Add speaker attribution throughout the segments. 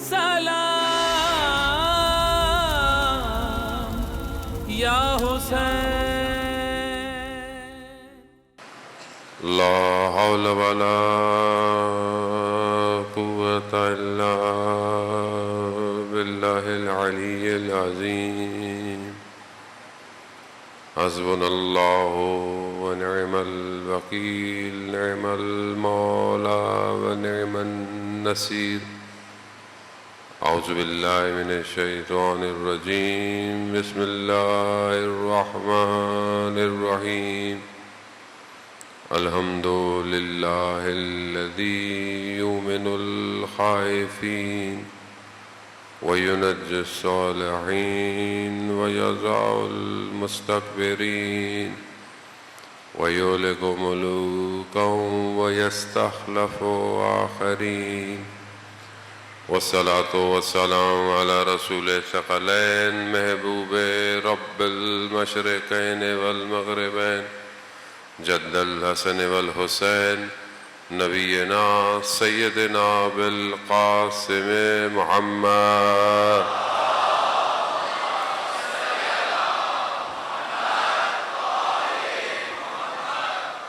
Speaker 1: سلام یا حسین.
Speaker 2: لا حول ولا قوة إلا بالله العلي العظيم. حسبنا الله ونعم الوكيل، نعم المولى ونعم النصير. أعوذ بالله من الشيطان الرجيم. بسم الله الرحمن الرحيم. الحمد لله الذي يؤمن الخائفين وينجي الصالحين ويضع المستكبرين ويهلك ملوكا ويستخلف آخرين. والصلاة والسلام على رسول الثقلين محبوب رب المشرقين والمغربين جد الحسن والحسين نبينا سيدنا بالقاسم محمد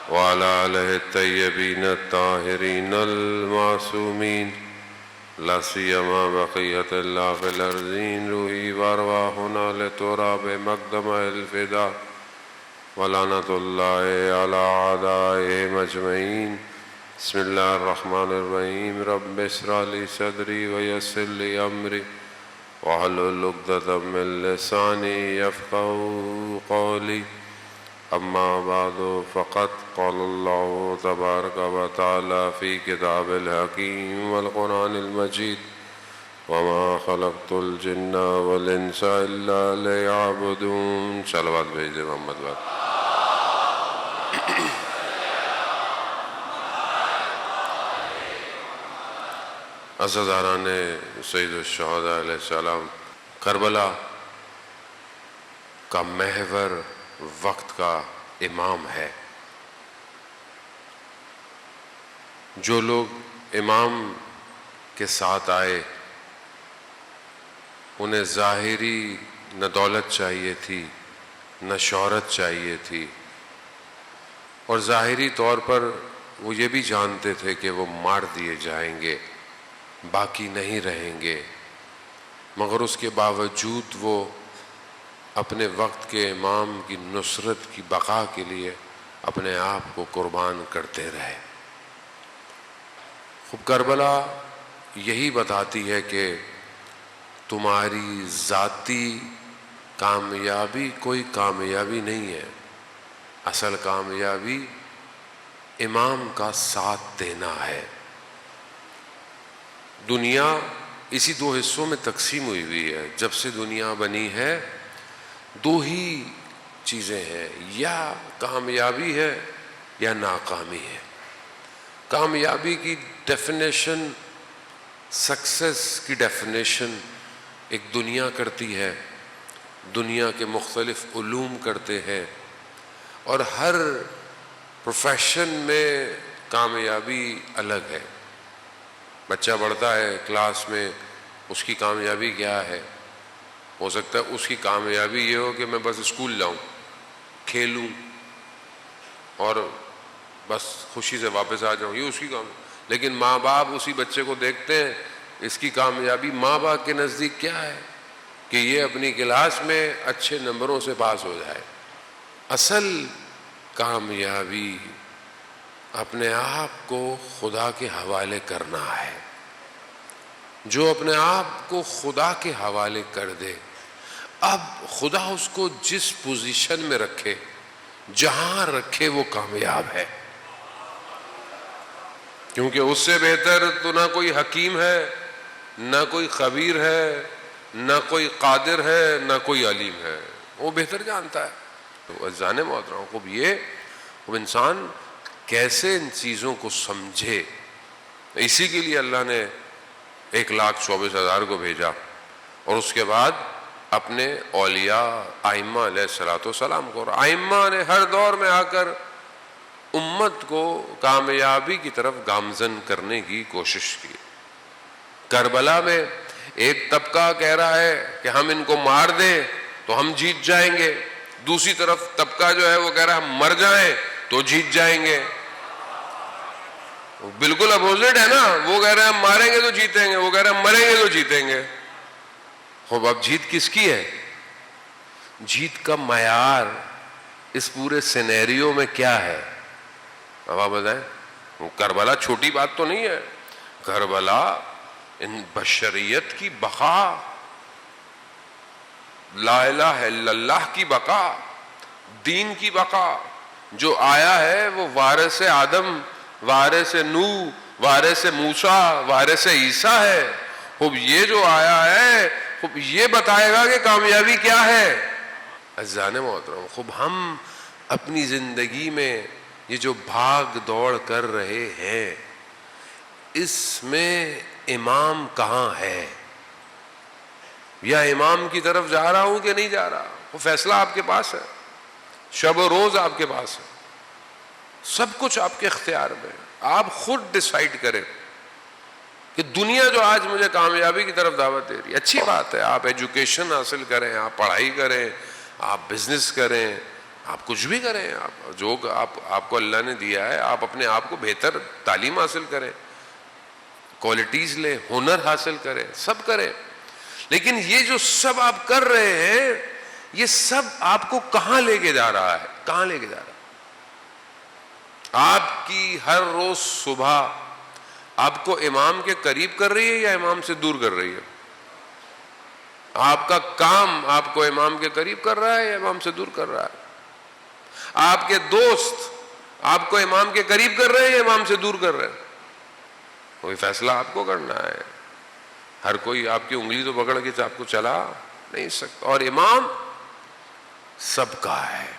Speaker 2: وعلى آله الطيبين الطاهرين المعصومين، لا سيما بقية الله في الأرضين. روحي وأرواحنا لتراب مقدم الفداء، ولعنة الله على أعدائهم أجمعين. بسم الله الرحمن الرحيم. رب اشرح لي صدري ويسر لي أمري واحلل عقدة من لساني يفقهوا قولي. أما بعد، فقد قال الله تبارك وتعالى في كتاب الحكيم والقرآن المجيد: وما خلقت الجن والإنس إلا ليعبدون. صلوات بھیج دے محمد بات. عزاداران سید الشہداء علیہ السلام، کربلا کا محور وقت کا امام ہے. جو لوگ امام کے ساتھ آئے انہیں ظاہری نہ دولت چاہیے تھی نہ شہرت چاہیے تھی، اور ظاہری طور پر وہ یہ بھی جانتے تھے کہ وہ مار دیے جائیں گے، باقی نہیں رہیں گے، مگر اس کے باوجود وہ اپنے وقت کے امام کی نصرت کی بقا کے لیے اپنے آپ کو قربان کرتے رہے. خوب کربلا یہی بتاتی ہے کہ تمہاری ذاتی کامیابی کوئی کامیابی نہیں ہے، اصل کامیابی امام کا ساتھ دینا ہے. دنیا اسی دو حصوں میں تقسیم ہوئی ہے. جب سے دنیا بنی ہے دو ہی چیزیں ہیں، یا کامیابی ہے یا ناکامی ہے. کامیابی کی ڈیفینیشن، سکسیس کی ڈیفینیشن ایک دنیا کرتی ہے، دنیا کے مختلف علوم کرتے ہیں، اور ہر پروفیشن میں کامیابی الگ ہے. بچہ پڑھتا ہے کلاس میں، اس کی کامیابی کیا ہے؟ ہو سکتا ہے اس کی کامیابی یہ ہو کہ میں بس اسکول جاؤں، کھیلوں اور بس خوشی سے واپس آ جاؤں، یہ اس کی کامیابی. لیکن ماں باپ اسی بچے کو دیکھتے ہیں، اس کی کامیابی ماں باپ کے نزدیک کیا ہے؟ کہ یہ اپنی کلاس میں اچھے نمبروں سے پاس ہو جائے. اصل کامیابی اپنے آپ کو خدا کے حوالے کرنا ہے. جو اپنے آپ کو خدا کے حوالے کر دے، اب خدا اس کو جس پوزیشن میں رکھے، جہاں رکھے، وہ کامیاب ہے. کیونکہ اس سے بہتر تو نہ کوئی حکیم ہے، نہ کوئی خبیر ہے، نہ کوئی قادر ہے، نہ کوئی علیم ہے. وہ بہتر جانتا ہے. تو عزیزان محترم، خوب یہ انسان کیسے ان چیزوں کو سمجھے. اسی کے لیے اللہ نے 1,24,000 کو بھیجا، اور اس کے بعد اپنے اولیاء ائمہ علیہ السلام کو. اور ائمہ نے ہر دور میں آ کر امت کو کامیابی کی طرف گامزن کرنے کی کوشش کی. کربلا میں ایک طبقہ کہہ رہا ہے کہ ہم ان کو مار دیں تو ہم جیت جائیں گے، دوسری طرف طبقہ جو ہے وہ کہہ رہا ہے ہم مر جائیں تو جیت جائیں گے. بالکل اپوزٹ ہے نا، وہ کہہ رہے ہیں ہم ماریں گے تو جیتیں گے، وہ کہہ رہے ہیں ہم مریں گے تو جیتیں گے. خوب اب جیت کس کی ہے؟ جیت کا معیار اس پورے سینیریو میں کیا ہے؟ اب آپ بتائیں. کربلا چھوٹی بات تو نہیں ہے. کربلا ان بشریت کی بقا، لا الہ الا اللہ کی بقا، دین کی بقا. جو آیا ہے وہ وارث آدم، وارث نوح، وارث موسیٰ، وارث عیسیٰ ہے. خوب یہ جو آیا ہے خوب یہ بتائے گا کہ کامیابی کیا ہے. عزیزان محترم، خوب ہم اپنی زندگی میں یہ جو بھاگ دوڑ کر رہے ہیں اس میں امام کہاں ہے؟ یا امام کی طرف جا رہا ہوں کہ نہیں جا رہا؟ وہ فیصلہ آپ کے پاس ہے، شب و روز آپ کے پاس ہے، سب کچھ آپ کے اختیار میں. آپ خود ڈیسائیڈ کریں کہ دنیا جو آج مجھے کامیابی کی طرف دعوت دے رہی ہے، اچھی بات ہے، آپ ایجوکیشن حاصل کریں، آپ پڑھائی کریں، آپ بزنس کریں، آپ کچھ بھی کریں، آپ جو آپ کو اللہ نے دیا ہے آپ اپنے آپ کو بہتر تعلیم حاصل کریں، کوالٹیز لیں، ہنر حاصل کریں، سب کریں. لیکن یہ جو سب آپ کر رہے ہیں یہ سب آپ کو کہاں لے کے جا رہا ہے؟ کہاں لے کے جا رہا ہے؟ آپ کی ہر روز صبح آپ کو امام کے قریب کر رہی ہے یا امام سے دور کر رہی ہے؟ آپ کا کام آپ کو امام کے قریب کر رہا ہے یا امام سے دور کر رہا ہے؟ آپ کے دوست آپ کو امام کے قریب کر رہے ہیں یا امام سے دور کر رہے ہیں؟ کوئی فیصلہ آپ کو کرنا ہے. ہر کوئی آپ کی انگلی تو پکڑ کے آپ کو چلا نہیں سکتا. اور امام سب کا ہے،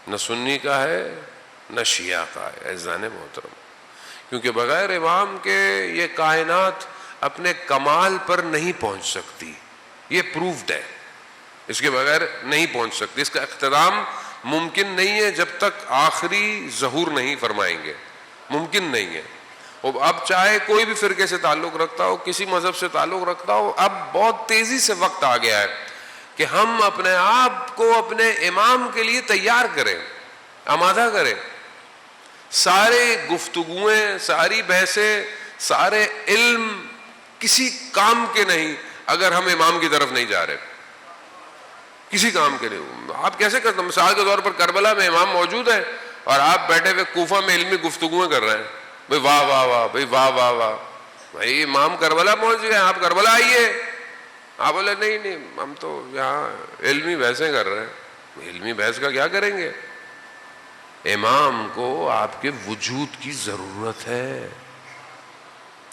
Speaker 2: نہ سنی کا ہے نہ شیعہ کا ہے. عزیزان محترم، کیونکہ بغیر امام کے یہ کائنات اپنے کمال پر نہیں پہنچ سکتی. یہ پروفڈ ہے، اس کے بغیر نہیں پہنچ سکتی. اس کا اختتام ممکن نہیں ہے جب تک آخری ظہور نہیں فرمائیں گے، ممکن نہیں ہے. اب چاہے کوئی بھی فرقے سے تعلق رکھتا ہو، کسی مذہب سے تعلق رکھتا ہو، اب بہت تیزی سے وقت آ گیا ہے کہ ہم اپنے آپ کو اپنے امام کے لیے تیار کریں، آمادہ کریں. سارے گفتگویں، ساری بحثیں، سارے علم کسی کام کے نہیں اگر ہم امام کی طرف نہیں جا رہے، کسی کام کے نہیں. آپ کیسے کرتے ہیں؟ مثال کے طور پر کربلا میں امام موجود ہے اور آپ بیٹھے ہوئے کوفہ میں علمی گفتگویں کر رہے ہیں. بھائی واہ واہ واہ، بھائی واہ واہ واہ، بھائی امام کربلا پہنچ گئے، آپ کربلا آئیے. آپ بولے نہیں ہم تو یہاں علمی بحثیں کر رہے ہیں. علمی بحث کا کیا کریں گے؟ امام کو آپ کے وجود کی ضرورت ہے.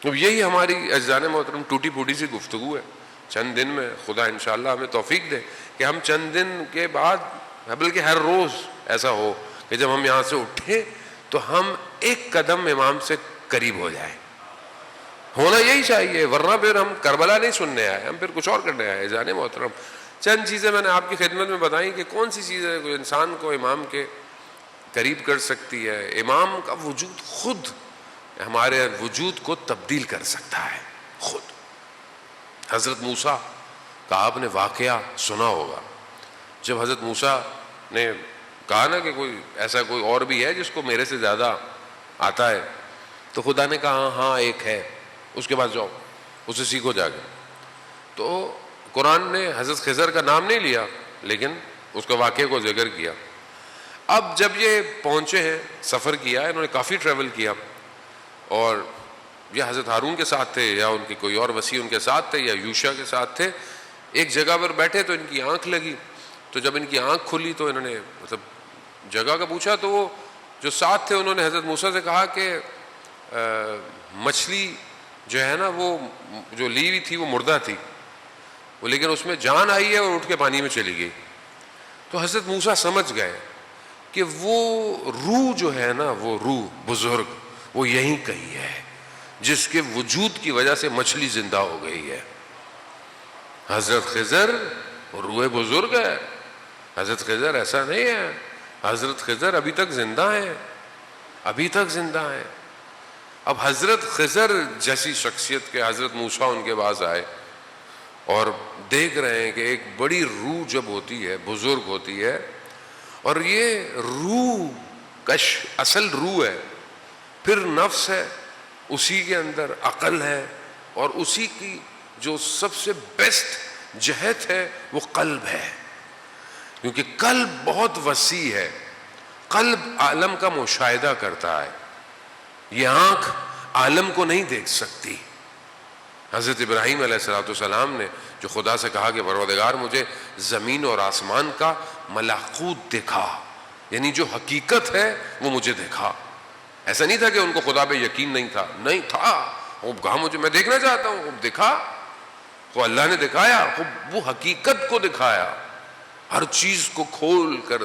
Speaker 2: اب یہی ہماری عزیزان محترم ٹوٹی پھوٹی سی گفتگو ہے. چند دن میں خدا انشاءاللہ ہمیں توفیق دے کہ ہم چند دن کے بعد، بلکہ ہر روز ایسا ہو کہ جب ہم یہاں سے اٹھیں تو ہم ایک قدم امام سے قریب ہو جائیں. ہونا یہی چاہیے، ورنہ پھر ہم کربلا نہیں سننے آئے، ہم پھر کچھ اور کرنے آئے. جانے محترم، چند چیزیں میں نے آپ کی خدمت میں بتائیں کہ کون سی چیزیں انسان کو امام کے قریب کر سکتی ہے. امام کا وجود خود ہمارے وجود کو تبدیل کر سکتا ہے خود. حضرت موسیٰ کا آپ نے واقعہ سنا ہوگا. جب حضرت موسیٰ نے کہا نا کہ کوئی ایسا کوئی اور بھی ہے جس کو میرے سے زیادہ آتا ہے، تو خدا نے کہا ہاں ایک ہے، اس کے پاس جاؤ، اسے سیکھو جا کے. تو قرآن نے حضرت خضر کا نام نہیں لیا لیکن اس کا واقعے کو ذکر کیا. اب جب یہ پہنچے ہیں، سفر کیا ہے، انہوں نے کافی ٹریول کیا، اور یا حضرت ہارون کے ساتھ تھے یا ان کی کوئی اور وسیع ان کے ساتھ تھے یا یوشع کے ساتھ تھے. ایک جگہ پر بیٹھے تو ان کی آنکھ لگی. تو جب ان کی آنکھ کھلی تو انہوں نے جگہ کا پوچھا، تو وہ جو ساتھ تھے انہوں نے حضرت موسیٰ سے کہا کہ مچھلی جو ہے نا وہ جو لی ہوئی تھی وہ مردہ تھی، وہ لیکن اس میں جان آئی ہے اور اٹھ کے پانی میں چلی گئی. تو حضرت موسیٰ سمجھ گئے کہ وہ روح جو ہے نا، وہ روح بزرگ وہ یہیں کہیں ہے جس کے وجود کی وجہ سے مچھلی زندہ ہو گئی ہے. حضرت خضر روح بزرگ ہے. حضرت خضر ایسا نہیں ہے. حضرت خضر ابھی تک زندہ ہیں، ابھی تک زندہ ہیں. اب حضرت خضر جیسی شخصیت کے حضرت موسیٰ ان کے پاس آئے اور دیکھ رہے ہیں کہ ایک بڑی روح جب ہوتی ہے، بزرگ ہوتی ہے، اور یہ روح کش اصل روح ہے، پھر نفس ہے، اسی کے اندر عقل ہے، اور اسی کی جو سب سے بیسٹ جہت ہے وہ قلب ہے، کیونکہ قلب بہت وسیع ہے، قلب عالم کا مشاہدہ کرتا ہے، یہ آنکھ عالم کو نہیں دیکھ سکتی۔ حضرت ابراہیم علیہ السلام نے جو خدا سے کہا کہ پروردگار مجھے زمین اور آسمان کا ملکوت دکھا، یعنی جو حقیقت ہے وہ مجھے دکھا۔ ایسا نہیں تھا کہ ان کو خدا پہ یقین نہیں تھا، نہیں تھا، وہ کہا مجھے میں دیکھنا چاہتا ہوں، وہ دکھا، وہ اللہ نے دکھایا، وہ حقیقت کو دکھایا، ہر چیز کو کھول کر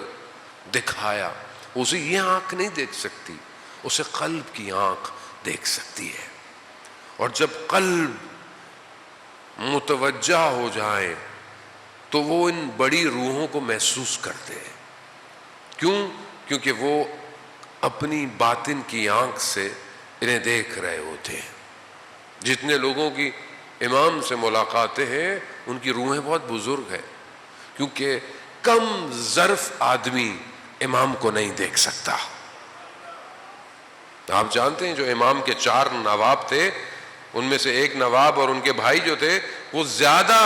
Speaker 2: دکھایا۔ اسے یہ آنکھ نہیں دیکھ سکتی، اسے قلب کی آنکھ دیکھ سکتی ہے، اور جب قلب متوجہ ہو جائے تو وہ ان بڑی روحوں کو محسوس کرتے ہیں۔ کیوں؟ کیونکہ وہ اپنی باطن کی آنکھ سے انہیں دیکھ رہے ہوتے ہیں۔ جتنے لوگوں کی امام سے ملاقاتیں ہیں ان کی روحیں بہت بزرگ ہیں، کیونکہ کم ظرف آدمی امام کو نہیں دیکھ سکتا۔ آپ جانتے ہیں جو امام کے 4 نواب تھے، ان میں سے ایک نواب اور ان کے بھائی جو تھے وہ زیادہ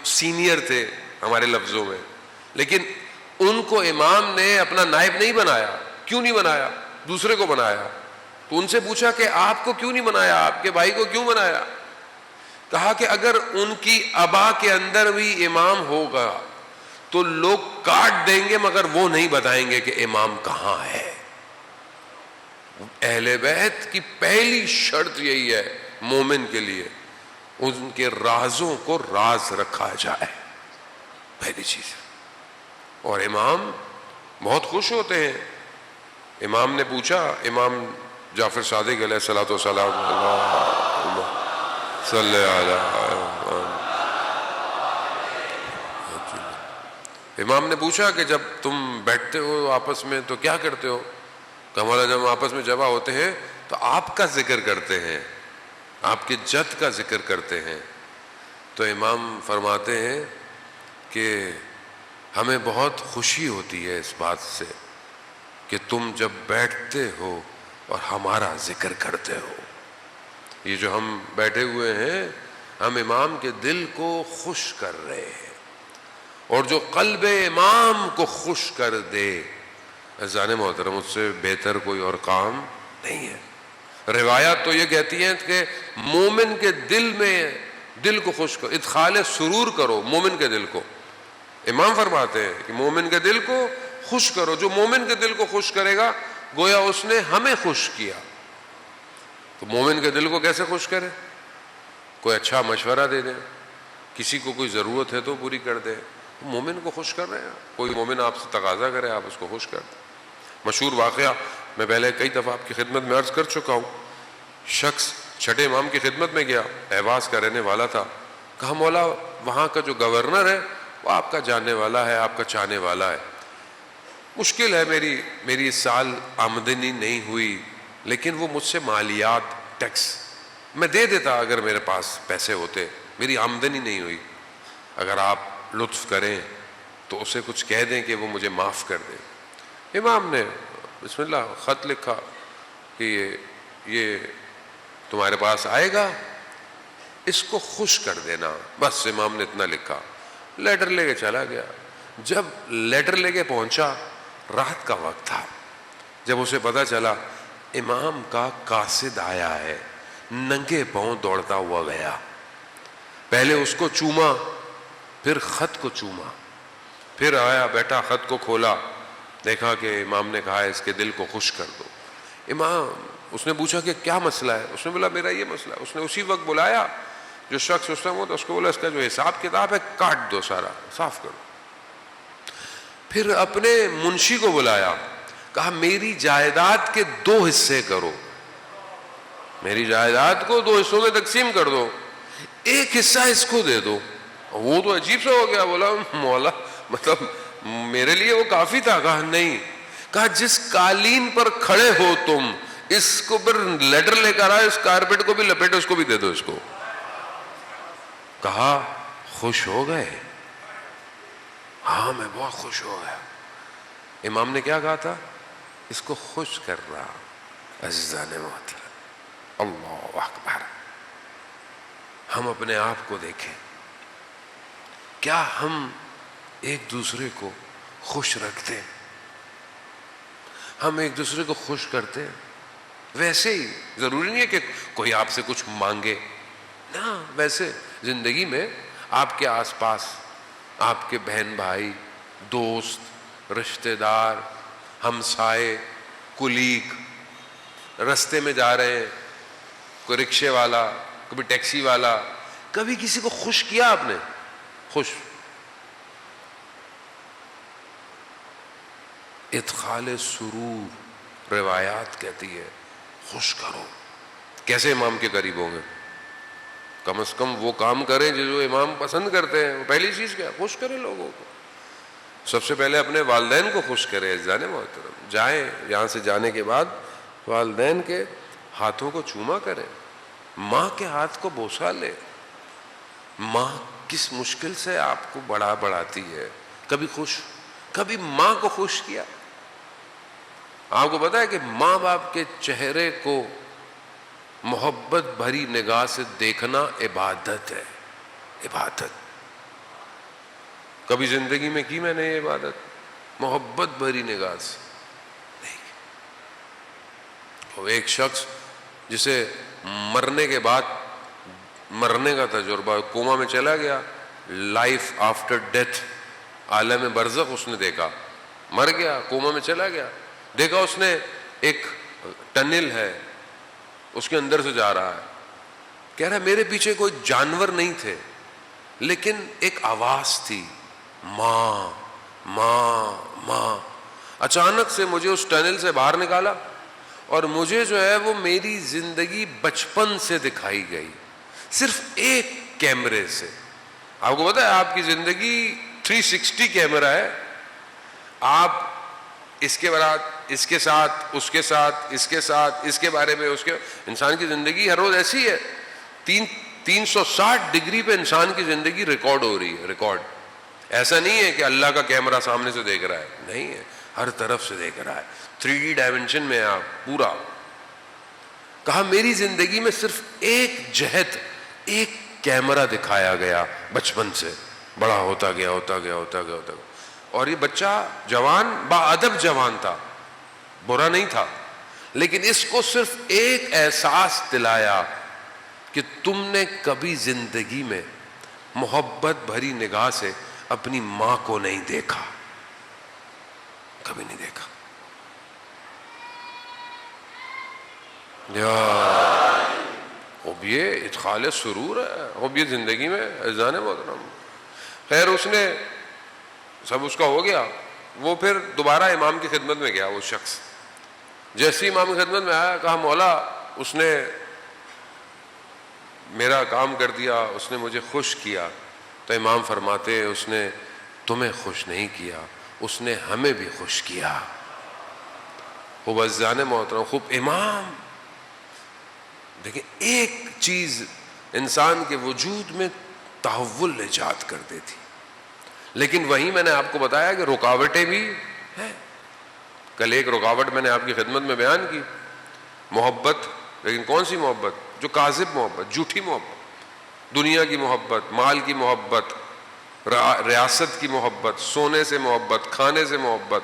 Speaker 2: سینئر تھے ہمارے لفظوں میں، لیکن ان کو امام نے اپنا نائب نہیں بنایا۔ کیوں نہیں بنایا؟ دوسرے کو بنایا۔ تو ان سے پوچھا کہ آپ کو کیوں نہیں بنایا، آپ کے بھائی کو کیوں بنایا؟ کہا کہ اگر ان کی ابا کے اندر بھی امام ہوگا تو لوگ کاٹ دیں گے، مگر وہ نہیں بتائیں گے کہ امام کہاں ہے۔ اہل بیت کی پہلی شرط یہی ہے مومن کے لیے، ان کے رازوں کو راز رکھا جائے، پہلی چیز۔ اور امام بہت خوش ہوتے ہیں۔ امام نے پوچھا، امام جعفر صادق علیہ الصلوۃ والسلام، صلی امام نے پوچھا کہ جب تم بیٹھتے ہو آپس میں تو کیا کرتے ہو؟ کہ مولا جب ہم آپس میں جمع ہوتے ہیں تو آپ کا ذکر کرتے ہیں، آپ کے جد کا ذکر کرتے ہیں۔ تو امام فرماتے ہیں کہ ہمیں بہت خوشی ہوتی ہے اس بات سے کہ تم جب بیٹھتے ہو اور ہمارا ذکر کرتے ہو۔ یہ جو ہم بیٹھے ہوئے ہیں، ہم امام کے دل کو خوش کر رہے ہیں، اور جو قلب امام کو خوش کر دے، عزیزان محترم، اس سے بہتر کوئی اور کام نہیں ہے۔ روایات تو یہ کہتی ہیں کہ مومن کے دل میں، دل کو خوش کرو، ادخال سرور کرو مومن کے دل کو۔ امام فرماتے ہیں کہ مومن کے دل کو خوش کرو، جو مومن کے دل کو خوش کرے گا گویا اس نے ہمیں خوش کیا۔ تو مومن کے دل کو کیسے خوش کرے؟ کوئی اچھا مشورہ دے دیں، کسی کو کوئی ضرورت ہے تو پوری کر دیں، مومن کو خوش کر رہے ہیں۔ کوئی مومن آپ سے تقاضا کرے، آپ اس کو خوش کر دیں۔ مشہور واقعہ میں پہلے کئی دفعہ آپ کی خدمت میں عرض کر چکا ہوں۔ شخص چھٹے امام کی خدمت میں گیا، اہواز کا رہنے والا تھا، کہا مولا وہاں کا جو گورنر ہے وہ آپ کا جاننے والا ہے، آپ کا چاہنے والا ہے، مشکل ہے، میری اس سال آمدنی نہیں ہوئی، لیکن وہ مجھ سے مالیات، ٹیکس میں دے دیتا اگر میرے پاس پیسے ہوتے، میری آمدنی نہیں ہوئی، اگر آپ لطف کریں تو اسے کچھ کہہ دیں کہ وہ مجھے معاف کر دے۔ امام نے بسم اللہ خط لکھا کہ یہ تمہارے پاس آئے گا، اس کو خوش کر دینا، بس امام نے اتنا لکھا، لیٹر لے کے چلا گیا۔ جب لیٹر لے کے پہنچا رات کا وقت تھا، جب اسے پتا چلا امام کا قاصد آیا ہے، ننگے پاؤں دوڑتا ہوا گیا، پہلے اس کو چوما، پھر خط کو چوما، پھر آیا بیٹا، خط کو کھولا، دیکھا کہ امام نے کہا ہے اس کے دل کو خوش کر دو۔ امام، اس نے پوچھا کہ کیا مسئلہ ہے؟ اس نے بولا میرا یہ مسئلہ ہے۔ اس نے اسی وقت بلایا جو شخص اس ٹائم ہوتا، اس کو بولا اس کا جو حساب کتاب ہے کاٹ دو، سارا صاف کرو۔ پھر اپنے منشی کو بلایا، کہا میری جائیداد کے 2 حصے کرو، میری جائیداد کو 2 حصوں میں تقسیم کر دو، ایک حصہ اس کو دے دو۔ وہ تو عجیب سا ہو گیا، بولا مولا مطلب میرے لیے وہ کافی تھا؟ کہا نہیں۔ کہا جس قالین پر کھڑے ہو تم، اس کو پھر لیٹر لے کر آئے، اس کارپیٹ کو بھی لپیٹو، اس کو بھی دے دو اس کو۔ کہا خوش ہو گئے؟ ہاں میں بہت خوش ہو گیا. امام نے کیا کہا تھا؟ اس کو خوش کر رہا. عزیزان محترم، اللہ اکبر. ہم اپنے آپ کو دیکھیں، کیا ہم ایک دوسرے کو خوش رکھتے ہیں؟ ہم ایک دوسرے کو خوش کرتے ہیں؟ ویسے ہی، ضروری نہیں ہے کہ کوئی آپ سے کچھ مانگے، نہ، ویسے زندگی میں آپ کے آس پاس آپ کے بہن بھائی، دوست، رشتہ دار، ہمسائے، کلیگ، رستے میں جا رہے ہیں، کوئی رکشے والا، کبھی ٹیکسی والا، کبھی کسی کو خوش کیا آپ نے؟ خوش. ادخال سرور روایات کہتی ہے خوش کرو. کیسے امام کے قریب ہوں گے؟ کم از کم وہ کام کریں جو امام پسند کرتے ہیں. پہلی چیز کیا؟ خوش کریں لوگوں کو. سب سے پہلے اپنے والدین کو خوش کریں. عزیزان محترم، جائیں یہاں سے جانے کے بعد والدین کے ہاتھوں کو چوما کریں، ماں کے ہاتھ کو بوسا لے. ماں کس مشکل سے آپ کو بڑھاتی ہے. کبھی خوش، کبھی ماں کو خوش کیا؟ آپ کو پتا ہے کہ ماں باپ کے چہرے کو محبت بھری نگاہ سے دیکھنا عبادت ہے. عبادت. کبھی زندگی میں کی میں نے یہ عبادت؟ محبت بھری نگاہ سے نہیں. وہ ایک شخص جسے مرنے کے بعد مرنے کا تجربہ، کوما میں چلا گیا، لائف آفٹر ڈیتھ، عالم برزخ اس نے دیکھا. مر گیا، کوما میں چلا گیا، دیکھا اس نے ایک ٹنل ہے، اس کے اندر سے جا رہا ہے. کہہ رہا ہے میرے پیچھے کوئی جانور نہیں تھے، لیکن ایک آواز تھی، ماں ماں ماں. اچانک سے مجھے اس ٹنل سے باہر نکالا اور مجھے جو ہے وہ میری زندگی بچپن سے دکھائی گئی، صرف ایک کیمرے سے. آپ کو پتا ہے آپ کی زندگی 360 کیمرہ ہے. آپ اس کے بعد اس کے ساتھ، اس کے ساتھ، اس کے ساتھ، اس کے بارے میں، اس کے، انسان کی زندگی ہر روز ایسی ہے. 360 ڈگری پہ انسان کی زندگی ریکارڈ ہو رہی ہے. ریکارڈ. ایسا نہیں ہے کہ اللہ کا کیمرہ سامنے سے دیکھ رہا ہے، نہیں ہے، ہر طرف سے دیکھ رہا ہے. 3D ڈائمنشن میں آپ پورا. کہا میری زندگی میں صرف ایک جہت، ایک کیمرہ دکھایا گیا بچپن سے، بڑا ہوتا گیا ہوتا گیا ہوتا گیا ہوتا گیا. اور یہ بچہ جوان، با ادب جوان تھا، برا نہیں تھا، لیکن اس کو صرف ایک احساس دلایا کہ تم نے کبھی زندگی میں محبت بھری نگاہ سے اپنی ماں کو نہیں دیکھا، کبھی نہیں دیکھا. اب یہ ادخال سرور ہے، اب یہ زندگی میں عزیزان محترم. خیر اس نے سب اس کا ہو گیا. وہ پھر دوبارہ امام کی خدمت میں گیا. وہ شخص جیسے امام کی خدمت میں آیا، کہا مولا اس نے میرا کام کر دیا، اس نے مجھے خوش کیا. تو امام فرماتے اس نے تمہیں خوش نہیں کیا، اس نے ہمیں بھی خوش کیا. خوب عزیزان محترم، خوب امام دیکھیں، ایک چیز انسان کے وجود میں تحول ایجاد کر دیتی. لیکن وہیں میں نے آپ کو بتایا کہ رکاوٹیں بھی ہیں. کل ایک رکاوٹ میں نے آپ کی خدمت میں بیان کی، محبت. لیکن کون سی محبت؟ جو کاذب محبت، جھوٹی محبت، دنیا کی محبت، مال کی محبت، ریاست کی محبت، سونے سے محبت، کھانے سے محبت،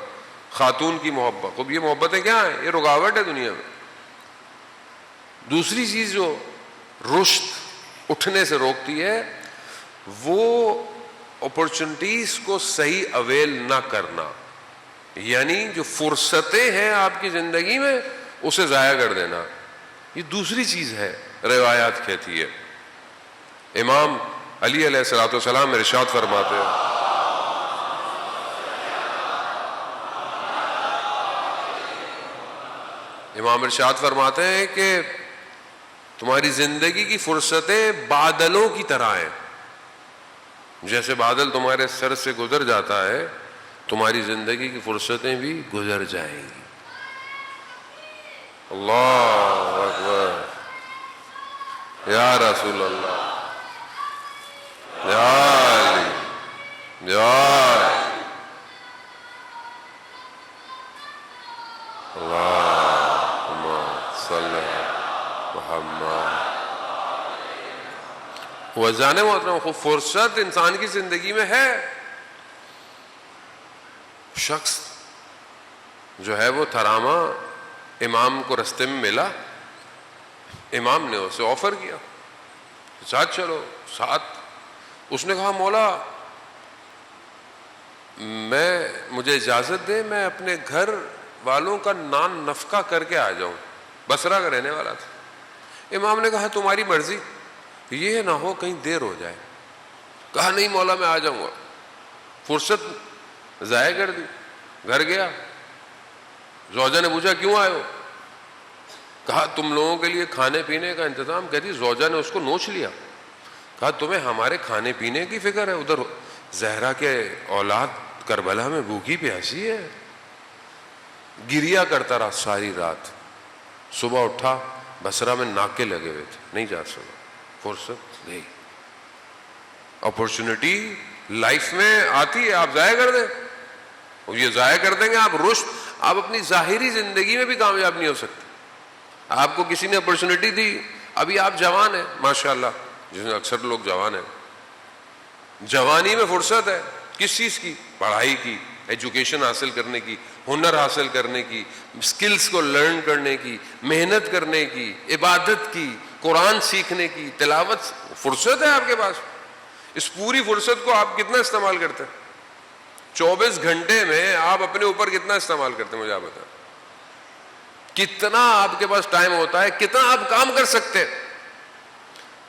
Speaker 2: خاتون کی محبت. خب یہ محبتیں کیا ہیں؟ یہ رکاوٹ ہے دنیا میں. دوسری چیز جو رشد اٹھنے سے روکتی ہے وہ اپرچونٹیز کو صحیح اویل نہ کرنا، یعنی جو فرصتیں ہیں آپ کی زندگی میں اسے ضائع کر دینا. یہ دوسری چیز ہے. روایات کہتی ہے، امام علی علیہ الصلوۃ والسلام ارشاد فرماتے ہیں، امام ارشاد فرماتے ہیں کہ تمہاری زندگی کی فرصتیں بادلوں کی طرح ہیں. جیسے بادل تمہارے سر سے گزر جاتا ہے، تمہاری زندگی کی فرصتیں بھی گزر جائیں گی. اللہ اکبر، یا رسول اللہ، یا معززان محترم خوب فرصت انسان کی زندگی میں ہے. شخص جو ہے وہ تھراما امام کو رستے میں ملا, امام نے اسے آفر کیا ساتھ چلو ساتھ. اس نے کہا مولا مجھے اجازت دے میں اپنے گھر والوں کا نان نفقہ کر کے آ جاؤں, بصرہ کا رہنے والا تھا. امام نے کہا تمہاری مرضی, یہ نہ ہو کہیں دیر ہو جائے. کہا نہیں مولا میں آ جاؤں گا. فرصت ضائع کر دی, گھر گیا. زوجہ نے پوچھا کیوں آئے ہو؟ کہا تم لوگوں کے لیے کھانے پینے کا انتظام. کہتی زوجہ نے اس کو نوچ لیا. کہا تمہیں ہمارے کھانے پینے کی فکر ہے؟ ادھر زہرا کے اولاد کربلا میں بھوکی پیاسی ہے. گریا کرتا رہا ساری رات. صبح اٹھا, بصرہ میں ناکے لگے ہوئے تھے, نہیں جا سکا. فرصت گئی. اپرچونٹی لائف میں آتی ہے, آپ ضائع کر دیں. اور یہ ضائع کر دیں گے آپ رشد, آپ اپنی ظاہری زندگی میں بھی کامیاب نہیں ہو سکتے. آپ کو کسی نے اپرچونٹی دی, ابھی آپ جوان ہیں ماشاءاللہ, جس میں اکثر لوگ جوان ہیں, جوانی میں فرصت ہے کس چیز کی؟ پڑھائی کی, ایجوکیشن حاصل کرنے کی, ہنر حاصل کرنے کی, سکلز کو لرن کرنے کی, محنت کرنے کی, عبادت کی, قرآن سیکھنے کی, تلاوت. فرصت ہے آپ کے پاس. اس پوری فرصت کو آپ کتنا استعمال کرتے ہیں؟ 24 گھنٹے میں آپ اپنے اوپر کتنا استعمال کرتے ہیں؟ مجھے آپ بتائیں کتنا آپ کے پاس ٹائم ہوتا ہے, کتنا آپ کام کر سکتے ہیں.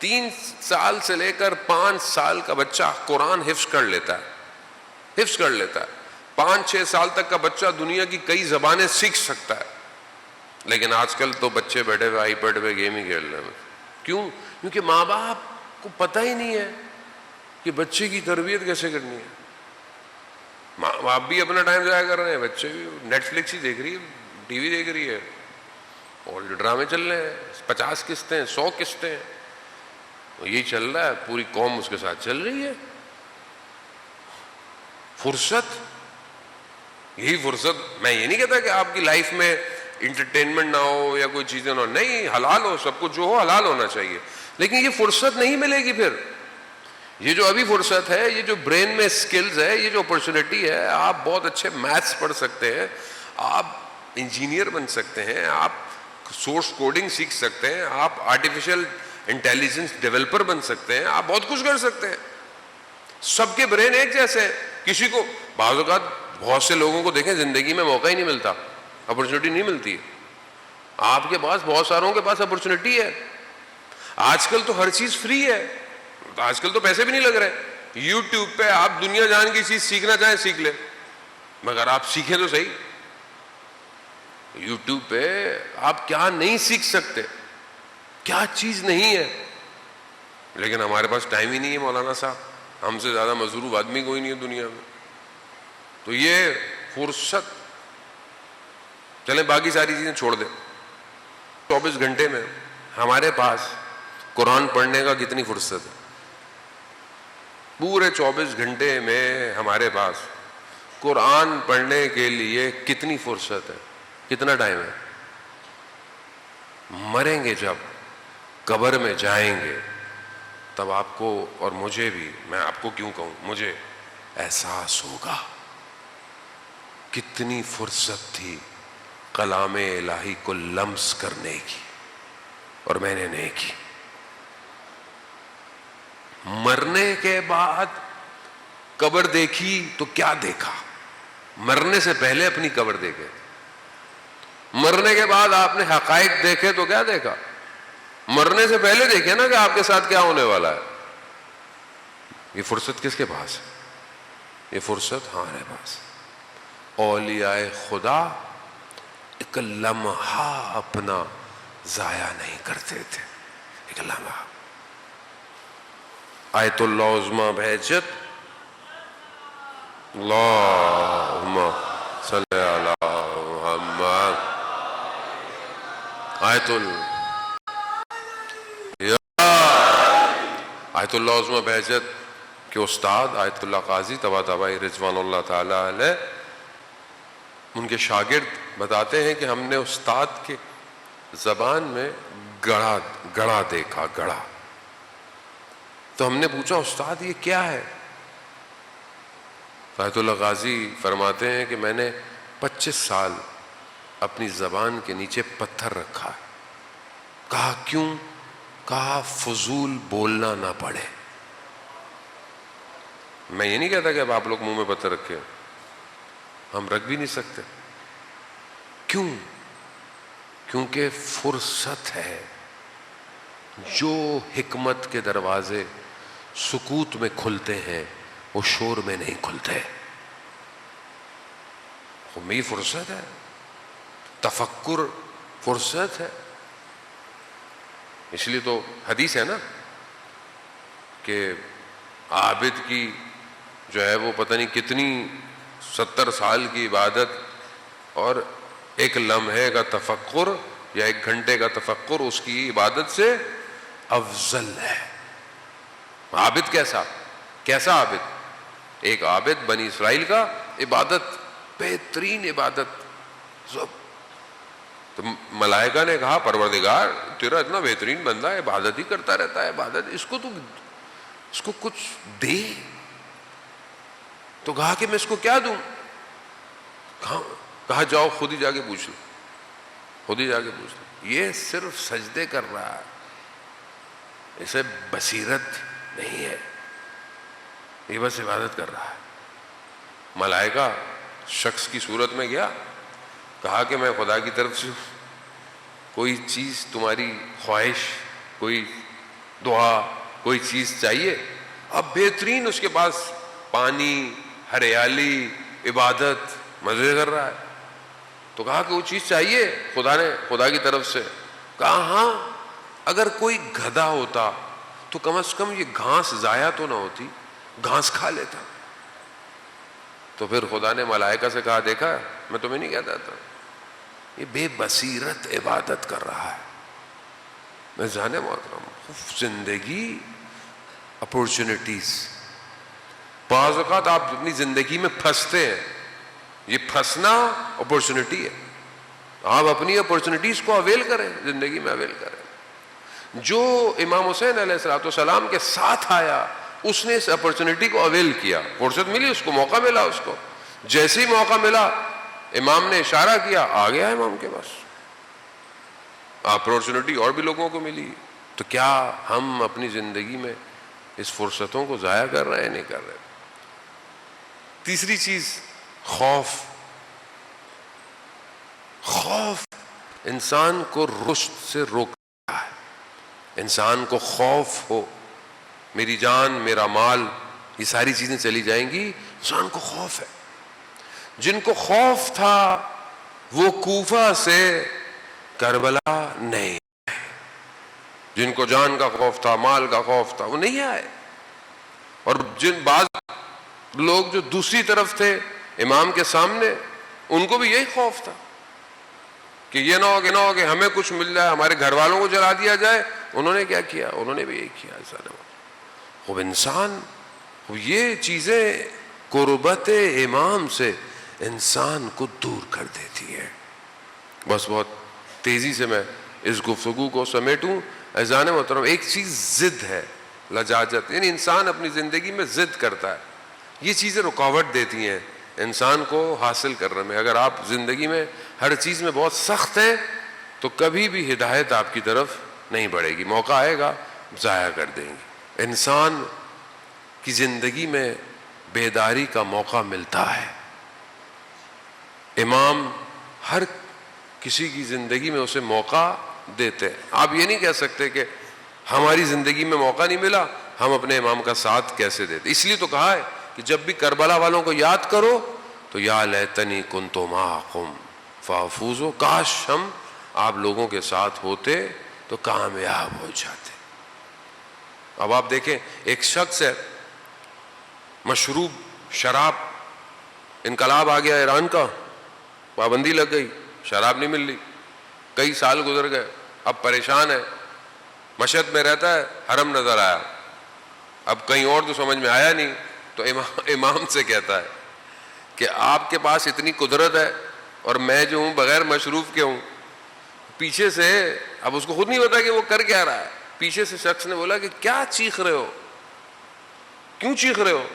Speaker 2: 3 سال سے لے کر 5 سال کا بچہ قرآن حفظ کر لیتا ہے, حفظ کر لیتا ہے. 5-6 سال تک کا بچہ دنیا کی کئی زبانیں سیکھ سکتا ہے. لیکن آج کل تو بچے بیٹھے ہوئے آئی پیڈ پہ گیم ہی کھیل رہے ہیں. کیوں؟ کیونکہ ماں باپ کو پتہ ہی نہیں ہے کہ بچے کی تربیت کیسے کرنی ہے. ماں باپ بھی اپنا ٹائم ضائع کر رہے ہیں, بچے بھی نیٹ فلکس ہی دیکھ رہی ہے, ٹی وی دیکھ رہی ہے, اور جو ڈرامے چل رہے ہیں 50 قسطیں 100 قسطیں, یہی چل رہا ہے. پوری قوم اس کے ساتھ چل رہی ہے. فرصت, یہی فرصت. میں یہ نہیں کہتا کہ آپ کی لائف میں انٹرٹینمنٹ نہ ہو یا کوئی چیزیں نہ ہو, نہیں, حلال ہو, سب کچھ جو ہو حلال ہونا چاہیے. لیکن یہ فرصت نہیں ملے گی پھر. یہ جو ابھی فرصت ہے, یہ جو برین میں سکلز ہے, یہ جو اپرچونٹی ہے, آپ بہت اچھے میتھس پڑھ سکتے ہیں, آپ انجینئر بن سکتے ہیں, آپ سورس کوڈنگ سیکھ سکتے ہیں, آپ آرٹیفیشل انٹیلیجنس ڈیولپر بن سکتے ہیں, آپ بہت کچھ کر سکتے ہیں. سب کے برین ایک جیسے ہیں. کسی کو بعض اوقات بہت سے لوگوں کو دیکھیں زندگی میں موقع ہی نہیں ملتا, اپرچونٹی نہیں ملتی. آپ کے پاس بہت ساروں کے پاس اپرچونٹی ہے. آج کل تو ہر چیز فری ہے, آج کل تو پیسے بھی نہیں لگ رہے. یوٹیوب پہ آپ دنیا جان کی چیز سیکھنا چاہیں سیکھ لیں, مگر آپ سیکھیں تو صحیح. یوٹیوب پہ آپ کیا نہیں سیکھ سکتے, کیا چیز نہیں ہے. لیکن ہمارے پاس ٹائم ہی نہیں ہے مولانا صاحب, ہم سے زیادہ مضروب آدمی کوئی نہیں ہے دنیا میں. تو یہ فرصت, چلیں باقی ساری چیزیں چھوڑ دیں. 24 گھنٹے میں ہمارے پاس قرآن پڑھنے کا کتنی فرصت ہے؟ پورے 24 گھنٹے میں ہمارے پاس قرآن پڑھنے کے لیے کتنی فرصت ہے, کتنا ٹائم ہے؟ مریں گے جب, قبر میں جائیں گے, تب آپ کو اور مجھے بھی, میں آپ کو کیوں کہوں, مجھے احساس ہوگا کتنی فرصت تھی کلام الہی کو لمس کرنے کی, اور میں نے نہیں کی. مرنے کے بعد قبر دیکھی تو کیا دیکھا؟ مرنے سے پہلے اپنی قبر دیکھے. مرنے کے بعد آپ نے حقائق دیکھے تو کیا دیکھا؟ مرنے سے پہلے دیکھے نا کہ آپ کے ساتھ کیا ہونے والا ہے. یہ فرصت کس کے پاس ہے؟ یہ فرصت ہمارے پاس. اولیاء خدا ایک لمحہ اپنا ضائع نہیں کرتے تھے, ایک لمحہ. آیت اللہ عظمی بہجت, اللہم صلی علی محمد. آیت اللہ عظمی بہجت کے استاد آیت اللہ قاضی طباطبائی رضوان اللہ تعالی علیہ, ان کے شاگرد بتاتے ہیں کہ ہم نے استاد کے زبان میں گڑھا دیکھا, گڑھا. تو ہم نے پوچھا استاد یہ کیا ہے؟ آیت اللہ غازی فرماتے ہیں کہ میں نے 25 سال اپنی زبان کے نیچے پتھر رکھا ہے. کہا کیوں؟ کہا فضول بولنا نہ پڑے. میں یہ نہیں کہتا کہ اب آپ لوگ منہ میں پتھر رکھے، ہم رکھ بھی نہیں سکتے. کیوں؟ کیونکہ فرصت ہے. جو حکمت کے دروازے سکوت میں کھلتے ہیں وہ شور میں نہیں کھلتے. یہ فرصت ہے، تفکر فرصت ہے. اس لیے تو حدیث ہے نا کہ عابد کی جو ہے وہ پتہ نہیں کتنی 70 سال کی عبادت اور ایک لمحے کا تفکر یا 1 گھنٹے کا تفکر اس کی عبادت سے افضل ہے. عابد کیسا عابد؟ ایک عابد بنی اسرائیل کا عبادت، بہترین عبادت. تو ملائکہ نے کہا پروردگار تیرا اتنا بہترین بندہ ہے، عبادت ہی کرتا رہتا ہے، عبادت، اس کو کچھ دے. تو کہا کہ میں اس کو کیا دوں؟ کہا جاؤ خود ہی جا کے پوچھ لو. یہ صرف سجدے کر رہا ہے، اسے بصیرت نہیں ہے، یہ بس عبادت کر رہا ہے. ملائکہ شخص کی صورت میں گیا، کہا کہ میں خدا کی طرف سے کوئی چیز، تمہاری خواہش، کوئی دعا، کوئی چیز چاہیے. اب بہترین اس کے پاس پانی، ہریالی، عبادت، مزے کر رہا ہے. تو کہا کہ وہ چیز چاہیے خدا کی طرف سے. کہا ہاں اگر کوئی گدھا ہوتا تو کم از کم یہ گھاس ضائع تو نہ ہوتی، گھاس کھا لیتا. تو پھر خدا نے ملائکہ سے کہا دیکھا میں تمہیں نہیں کہتا تھا، یہ بے بصیرت عبادت کر رہا ہے. میں جانے محترم زندگی اپورچونٹیز، بعض اوقات آپ اپنی زندگی میں پھنستے ہیں، یہ پھنسنا اپورچونٹی ہے. آپ اپنی اپورچونٹیز کو اویل کریں، زندگی میں اویل کریں. جو امام حسین علیہ السلام کے ساتھ آیا اس نے اس اپورچونٹی کو اویل کیا. فرصت ملی اس کو، موقع ملا اس کو. جیسے ہی موقع ملا امام نے اشارہ کیا، آ گیا امام کے پاس. اپورچونٹی اور بھی لوگوں کو ملی. تو کیا ہم اپنی زندگی میں اس فرصتوں کو ضائع کر رہے ہیں؟ نہیں کر رہے. تیسری چیز خوف انسان کو رشد سے روکتا ہے. انسان کو خوف ہو، میری جان، میرا مال، یہ ساری چیزیں چلی جائیں گی. انسان کو خوف ہے. جن کو خوف تھا وہ کوفہ سے کربلا نہیں آئے. جن کو جان کا خوف تھا، مال کا خوف تھا، وہ نہیں آئے. اور بعض لوگ جو دوسری طرف تھے امام کے سامنے، ان کو بھی یہی خوف تھا کہ یہ نہ ہو کہ ہمیں کچھ مل جائے، ہمارے گھر والوں کو جلا دیا جائے. انہوں نے کیا کیا؟ انہوں نے بھی یہی کیا. خوب انسان، یہ چیزیں قربت امام سے انسان کو دور کر دیتی ہے. بس بہت تیزی سے میں اس گفتگو کو سمیٹوں. اذان محترم، ایک چیز ضد ہے، لجاجت، یعنی انسان اپنی زندگی میں ضد کرتا ہے. یہ چیزیں رکاوٹ دیتی ہیں انسان کو حاصل کرنے میں. اگر آپ زندگی میں ہر چیز میں بہت سخت ہیں تو کبھی بھی ہدایت آپ کی طرف نہیں بڑھے گی. موقع آئے گا ضائع کر دیں گے. انسان کی زندگی میں بیداری کا موقع ملتا ہے. امام ہر کسی کی زندگی میں اسے موقع دیتے ہیں. آپ یہ نہیں کہہ سکتے کہ ہماری زندگی میں موقع نہیں ملا، ہم اپنے امام کا ساتھ کیسے دیتے. اس لیے تو کہا ہے کہ جب بھی کربلا والوں کو یاد کرو تو یا لیتنی کنت معکم فافوز، کاش ہم آپ لوگوں کے ساتھ ہوتے تو کامیاب ہو جاتے. اب آپ دیکھیں، ایک شخص ہے، مشروب شراب، انقلاب آ گیا ایران کا، پابندی لگ گئی، شراب نہیں مل رہی، کئی سال گزر گئے، اب پریشان ہے. مشہد میں رہتا ہے، حرم نظر آیا، اب کہیں اور تو سمجھ میں آیا نہیں، تو امام سے کہتا ہے کہ آپ کے پاس اتنی قدرت ہے اور میں جو ہوں بغیر مشروب کے ہوں. پیچھے سے، اب اس کو خود نہیں پتا کہ وہ کر کیا رہا ہے، پیچھے سے شخص نے بولا کہ کیا چیخ رہے ہو؟ کیوں چیخ رہے ہو؟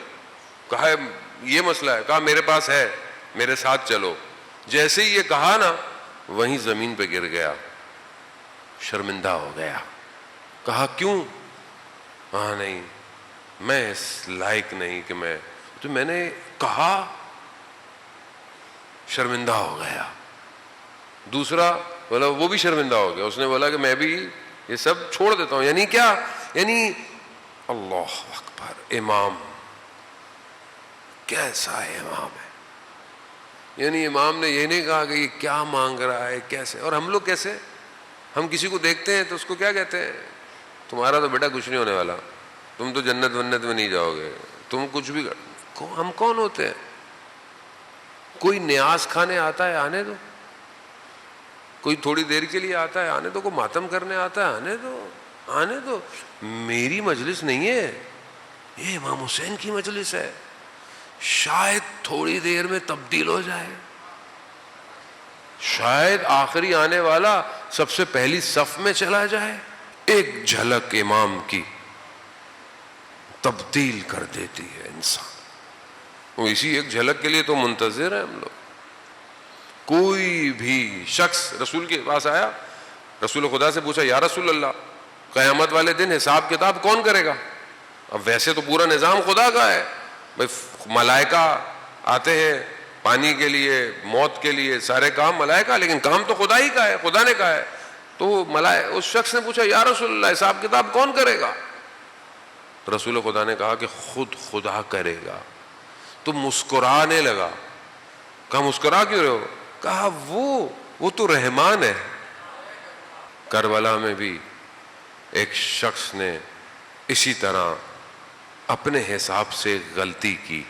Speaker 2: کہا یہ مسئلہ ہے. کہا میرے پاس ہے, میرے ساتھ چلو. جیسے ہی یہ کہا نا وہیں زمین پہ گر گیا, شرمندہ ہو گیا. کہا کیوں؟ ہاں نہیں, میں اس لائق نہیں کہ میں نے کہا, شرمندہ ہو گیا. دوسرا بولا وہ بھی شرمندہ ہو گیا, اس نے بولا کہ میں بھی یہ سب چھوڑ دیتا ہوں. یعنی کیا؟ یعنی اللہ اکبر, امام کیسا ہے امام ہے. یعنی امام نے یہ نہیں کہا کہ یہ کیا مانگ رہا ہے کیسے. اور ہم لوگ کیسے, ہم کسی کو دیکھتے ہیں تو اس کو کیا کہتے ہیں؟ تمہارا تو بیٹا کچھ نہیں ہونے والا, تم تو جنت ونت میں نہیں جاؤ گے, تم کچھ بھی ہم کون ہوتے ہیں؟ کوئی نیاز کھانے آتا ہے آنے دو, کوئی تھوڑی دیر کے لیے آتا ہے آنے دو, کوئی ماتم کرنے آتا ہے آنے دو. میری مجلس نہیں ہے, یہ امام حسین کی مجلس ہے. شاید تھوڑی دیر میں تبدیل ہو جائے, شاید آخری آنے والا سب سے پہلی صف میں چلا جائے. ایک جھلک امام کی تبدیل کر دیتی ہے انسان. وہ اسی ایک جھلک کے لیے تو منتظر ہیں ہم لوگ. کوئی بھی شخص رسول کے پاس آیا, رسول خدا سے پوچھا یا رسول اللہ, قیامت والے دن حساب کتاب کون کرے گا؟ اب ویسے تو پورا نظام خدا کا ہے بھائی, ملائکہ آتے ہیں پانی کے لیے, موت کے لیے, سارے کام ملائکہ, لیکن کام تو خدا ہی کا ہے, خدا نے کہا ہے. تو اس شخص نے پوچھا یا رسول اللہ حساب کتاب کون کرے گا؟ رسول خدا نے کہا کہ خود خدا کرے گا. تو مسکرانے لگا. کہا مسکرا کیوں رہے ہو؟ کہا وہ تو رحمان ہے. کربلا میں بھی ایک شخص نے اسی طرح اپنے حساب سے غلطی کی.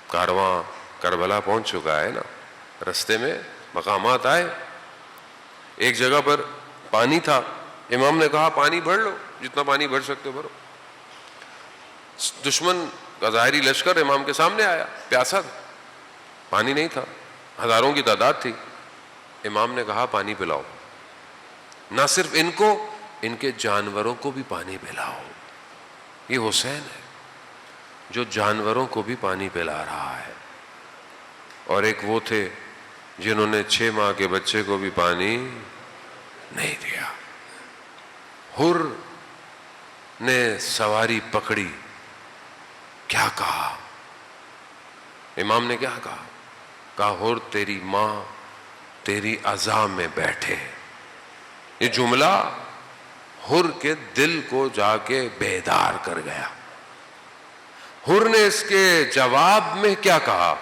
Speaker 2: کارواں کربلا پہنچ چکا ہے نا, رستے میں مقامات آئے, ایک جگہ پر پانی تھا. امام نے کہا پانی بھر لو, جتنا پانی بھر سکتے ہو بھرو. دشمن کا ظاہری لشکر امام کے سامنے آیا, پیاسا تھا, پانی نہیں تھا, ہزاروں کی تعداد تھی. امام نے کہا پانی پلاؤ, نہ صرف ان کو, ان کے جانوروں کو بھی پانی پلاؤ. یہ حسین ہے جو جانوروں کو بھی پانی پلا رہا ہے. اور ایک وہ تھے جنہوں نے 6 ماہ کے بچے کو بھی پانی نہیں دیا. حر نے سواری پکڑی, کیا کہا؟ امام نے کیا کہا؟ کہا حر تیری ماں تیری عزا میں بیٹھے. یہ جملہ حر کے دل کو جا کے بیدار کر گیا. حر نے اس کے جواب میں کیا کہا؟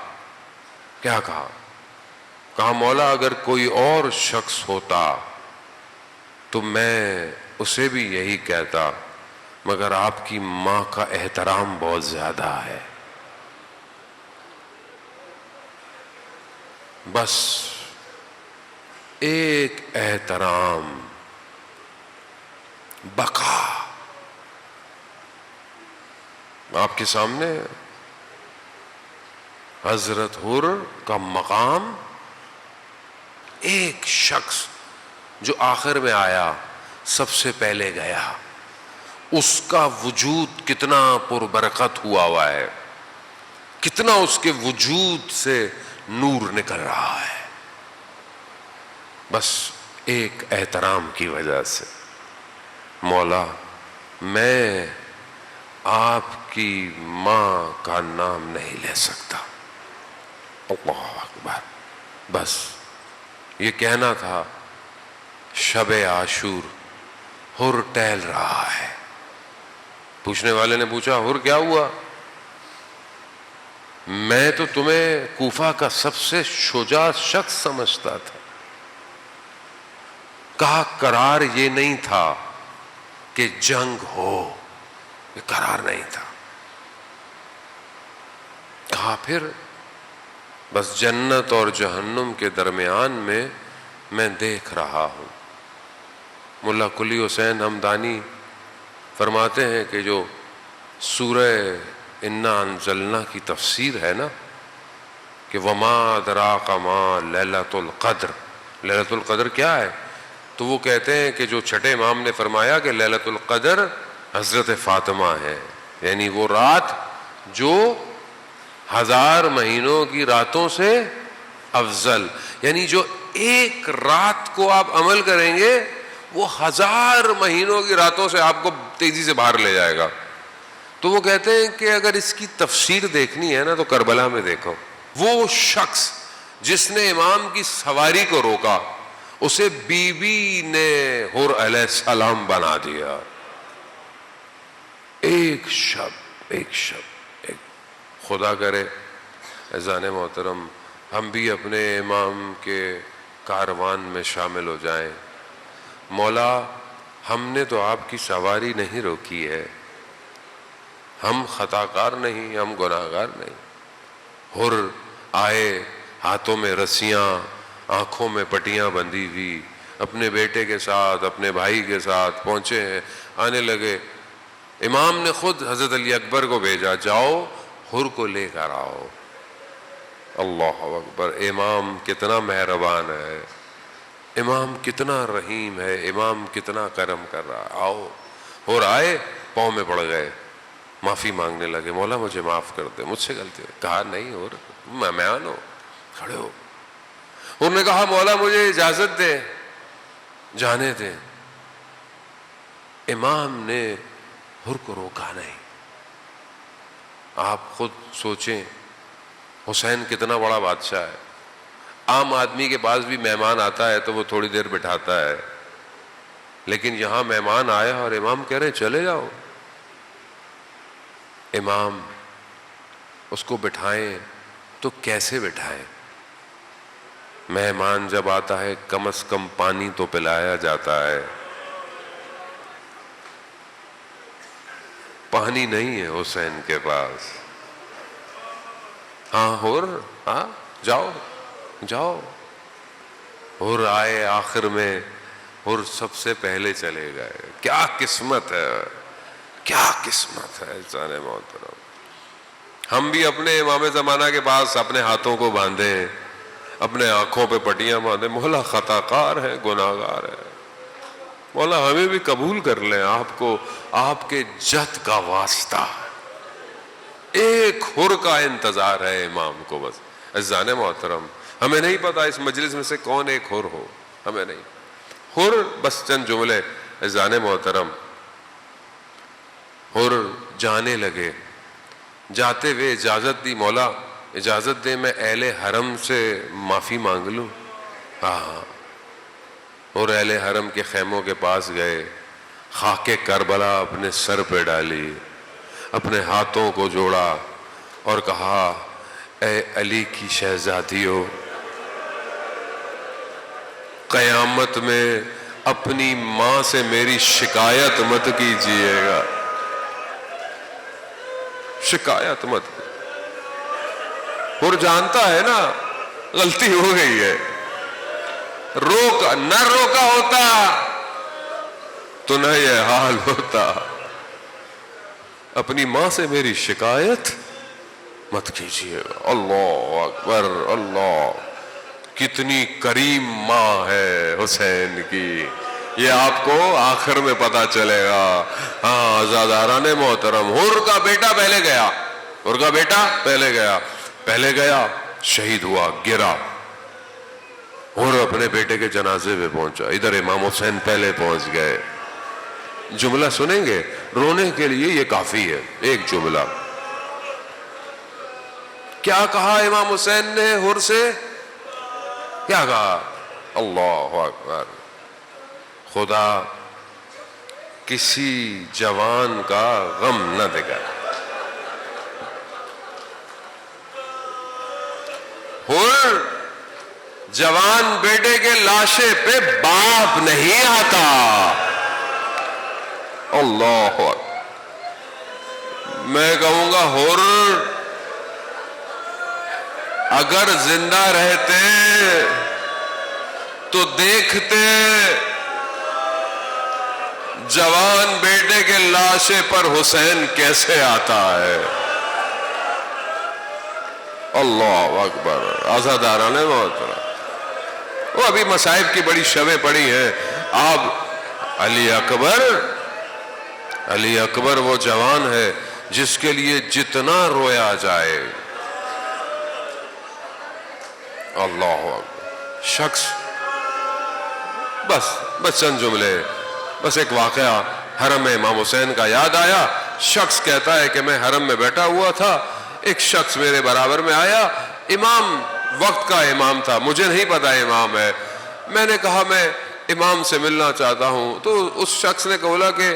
Speaker 2: کہا مولا اگر کوئی اور شخص ہوتا تو میں اسے بھی یہی کہتا, مگر آپ کی ماں کا احترام بہت زیادہ ہے. بس ایک احترام, بقا آپ کے سامنے. حضرت حر کا مقام, ایک شخص جو آخر میں آیا, سب سے پہلے گیا, اس کا وجود کتنا پربرکت ہوا ہے, کتنا اس کے وجود سے نور نکل رہا ہے. بس ایک احترام کی وجہ سے. مولا میں آپ کی ماں کا نام نہیں لے سکتا. اللہ اکبر. بس یہ کہنا تھا شب عاشور, حر ٹہل رہا ہے. پوچھنے والے نے پوچھا حر کیا ہوا؟ میں تو تمہیں کوفہ کا سب سے شجاع شخص سمجھتا تھا. کہا قرار یہ نہیں تھا کہ جنگ ہو, یہ قرار نہیں تھا. کہا پھر؟ بس جنت اور جہنم کے درمیان میں دیکھ رہا ہوں. ملا کلی حسین ہمدانی فرماتے ہیں کہ جو سورہ انا انزلنا کی تفسیر ہے نا, کہ وما ادراک ما لیلۃ القدر, لیلۃ القدر کیا ہے؟ تو وہ کہتے ہیں کہ جو چھٹے امام نے فرمایا کہ لیلۃ القدر حضرت فاطمہ ہے. یعنی وہ رات جو 1000 مہینوں کی راتوں سے افضل، یعنی جو ایک رات کو آپ عمل کریں گے وہ 1000 مہینوں کی راتوں سے آپ کو تیزی سے باہر لے جائے گا۔ تو وہ کہتے ہیں کہ اگر اس کی تفسیر دیکھنی ہے نا تو کربلا میں دیکھو، وہ شخص جس نے امام کی سواری کو روکا اسے بی بی نے حر علیہ السلام بنا دیا۔ ایک شب خدا کرے اذان محترم ہم بھی اپنے امام کے کاروان میں شامل ہو جائیں۔ مولا ہم نے تو آپ کی سواری نہیں روکی ہے، ہم خطا کار نہیں، ہم گناہ گار نہیں۔ حر آئے، ہاتھوں میں رسیاں، آنکھوں میں پٹیاں بندھی ہوئی، اپنے بیٹے کے ساتھ اپنے بھائی کے ساتھ پہنچے ہیں، آنے لگے۔ امام نے خود حضرت علی اکبر کو بھیجا، جاؤ حر کو لے کر آؤ۔ اللہ اکبر، امام کتنا مہربان ہے، امام کتنا رحیم ہے، امام کتنا کرم کر رہا ہے۔ آؤ، حر آئے، پاؤں میں پڑ گئے، معافی مانگنے لگے، مولا مجھے معاف کر دے، مجھ سے غلطی ہوئی۔ کہا نہیں حر، مہمان ہو، کھڑے ہو۔ حر نے کہا مولا مجھے اجازت دے، جانے دے۔ امام نے حر کو روکا نہیں۔ آپ خود سوچیں حسین کتنا بڑا بادشاہ ہے، عام آدمی کے پاس بھی مہمان آتا ہے تو وہ تھوڑی دیر بٹھاتا ہے، لیکن یہاں مہمان آیا اور امام کہہ رہے چلے جاؤ۔ امام اس کو بٹھائیں تو کیسے بٹھائیں؟ مہمان جب آتا ہے کم از کم پانی تو پلایا جاتا ہے، پانی نہیں ہے حسین کے پاس۔ ہاں حر، ہاں جاؤ جاؤ۔ حر آئے، آخر میں حر سب سے پہلے چلے گئے۔ کیا قسمت ہے، کیا قسمت ہے انسان محترم۔ ہم بھی اپنے امام زمانہ کے پاس اپنے ہاتھوں کو باندھیں، اپنے آنکھوں پہ پٹیاں باندھیں، مولا خطا کار ہے، گناہ گار ہے، مولا ہمیں بھی قبول کر لیں آپ کو، آپ کے جد کا واسطہ۔ ایک حر کا انتظار ہے امام کو بس۔ عزیزان محترم ہمیں نہیں پتا اس مجلس میں سے کون ایک حر ہو، ہمیں نہیں۔ حر بس چند جملے عزیزان محترم۔ حر جانے لگے، جاتے ہوئے اجازت دی، مولا اجازت دے میں اہل حرم سے معافی مانگ لوں۔ ہاں، اور اہل حرم کے خیموں کے پاس گئے، خاک کربلا اپنے سر پہ ڈالی، اپنے ہاتھوں کو جوڑا اور کہا اے علی کی شہزادیو، قیامت میں اپنی ماں سے میری شکایت مت کیجیے گا، شکایت مت۔ اور جانتا ہے نا غلطی ہو گئی ہے، نہ روکا ہوتا تو نہ یہ حال ہوتا۔ اپنی ماں سے میری شکایت مت کیجیے گا۔ اللہ اکبر، اللہ، کتنی کریم ماں ہے حسین کی، یہ آپ کو آخر میں پتا چلے گا۔ ہاں عزاداران محترم، حر کا بیٹا پہلے گیا، حر کا بیٹا پہلے گیا، شہید ہوا، گرا۔ حر اپنے بیٹے کے جنازے پہ پہنچا، ادھر امام حسین پہلے پہنچ گئے۔ جملہ سنیں گے، رونے کے لیے یہ کافی ہے، ایک جملہ۔ کیا کہا امام حسین نے حر سے؟ کیا کہا؟ اللہ اکبر، خدا کسی جوان کا غم نہ دے گا۔ حر جوان بیٹے کے لاشے پہ باپ نہیں آتا۔ اللہ اکبر، میں کہوں گا حر اگر زندہ رہتے تو دیکھتے جوان بیٹے کے لاشے پر حسین کیسے آتا ہے۔ اللہ اکبر، عزاداران محترم، وہ ابھی مصائب کی بڑی شبیں پڑی ہیں۔ آپ علی اکبر وہ جوان ہے جس کے لیے جتنا رویا جائے. اللہ اکبر. شخص بس چند جملے، بس ایک واقعہ حرم میں امام حسین کا یاد آیا. شخص کہتا ہے کہ میں حرم میں بیٹھا ہوا تھا، ایک شخص میرے برابر میں آیا. امام وقت کا امام تھا، مجھے نہیں پتا امام ہے. میں نے کہا میں امام سے ملنا چاہتا ہوں. تو اس شخص نے بولا کہ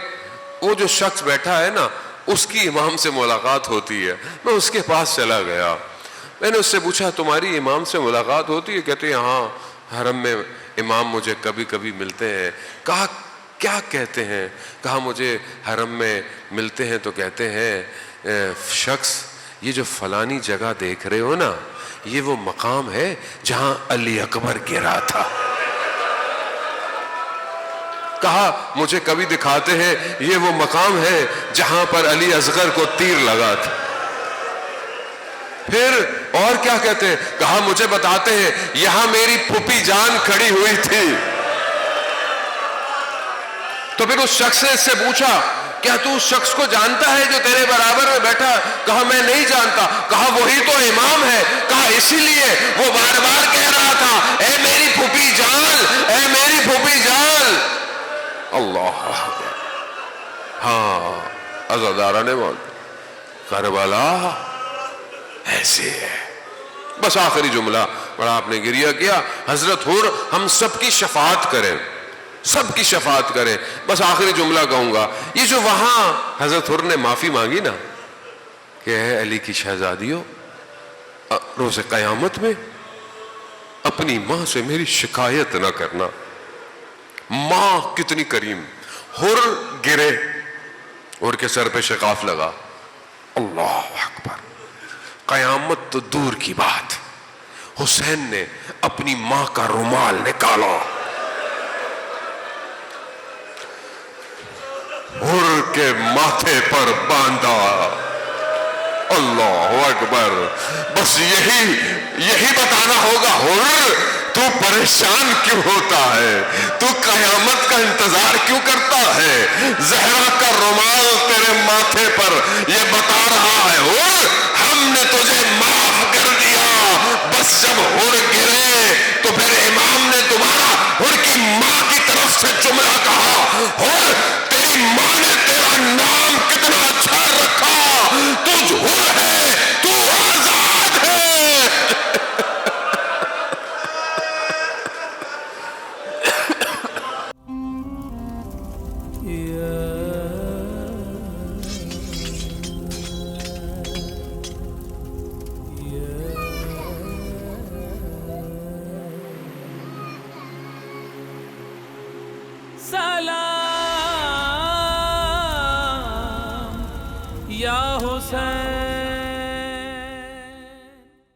Speaker 2: وہ جو شخص بیٹھا ہے نا اس کی امام سے ملاقات ہوتی ہے. میں اس کے پاس چلا گیا. میں نے اس سے پوچھا تمہاری امام سے ملاقات ہوتی ہے؟ کہتے ہیں ہاں، حرم میں امام مجھے کبھی کبھی ملتے ہیں. کہا کیا کہتے ہیں؟ کہا مجھے حرم میں ملتے ہیں تو کہتے ہیں شخص یہ جو فلانی جگہ دیکھ رہے ہو نا، یہ وہ مقام ہے جہاں علی اکبر گرا تھا. کہا مجھے کبھی دکھاتے ہیں یہ وہ مقام ہے جہاں پر علی اصغر کو تیر لگا تھا. پھر اور کیا کہتے ہیں؟ کہا مجھے بتاتے ہیں یہاں میری پھوپھی جان کھڑی ہوئی تھی. تو پھر اس شخص نے اس سے پوچھا کیا تو اس شخص کو جانتا ہے جو تیرے برابر میں بیٹھا؟ کہا میں نہیں جانتا. کہا وہی تو امام ہے. کہا اسی لیے وہ بار بار کہہ رہا تھا اے میری پھوپھی جان، اے میری پھوپھی جان. اللہ اکبر. ہاں عزادارہ نے بول کربلا ایسے ہے. بس آخری جملہ بڑا آپ نے گریہ کیا. حضرت حر ہم سب کی شفاعت کریں، سب کی شفاعت کریں. بس آخری جملہ کہوں گا، یہ جو وہاں حضرت حر نے معافی مانگی نا کہ اے علی کی شہزادیوں، روز قیامت میں اپنی ماں سے میری شکایت نہ کرنا. ماں کتنی کریم. حر گرے، حر کے سر پہ شقاف لگا. اللہ اکبر. قیامت تو دور کی بات، حسین نے اپنی ماں کا رومال نکالا، حر کے ماتھے پر باندھا. اللہ اکبر. بس یہی بتانا ہوگا حر تو پریشان کیوں ہوتا ہے، تو قیامت کا انتظار کیوں کرتا ہے؟ زہرا کا رومال تیرے ماتھے پر یہ بتا رہا ہے حر ہم نے تجھے معاف کر دیا. بس جب حر گرے تو پھر امام نے دوبارہ حر کی ماں کی طرف سے جملہ کہا حر تیری ماں نے تیرا نام کتنا اچھا رکھا، تجھ حر ہے، تو آزاد ہے.
Speaker 1: سلام یا حسین.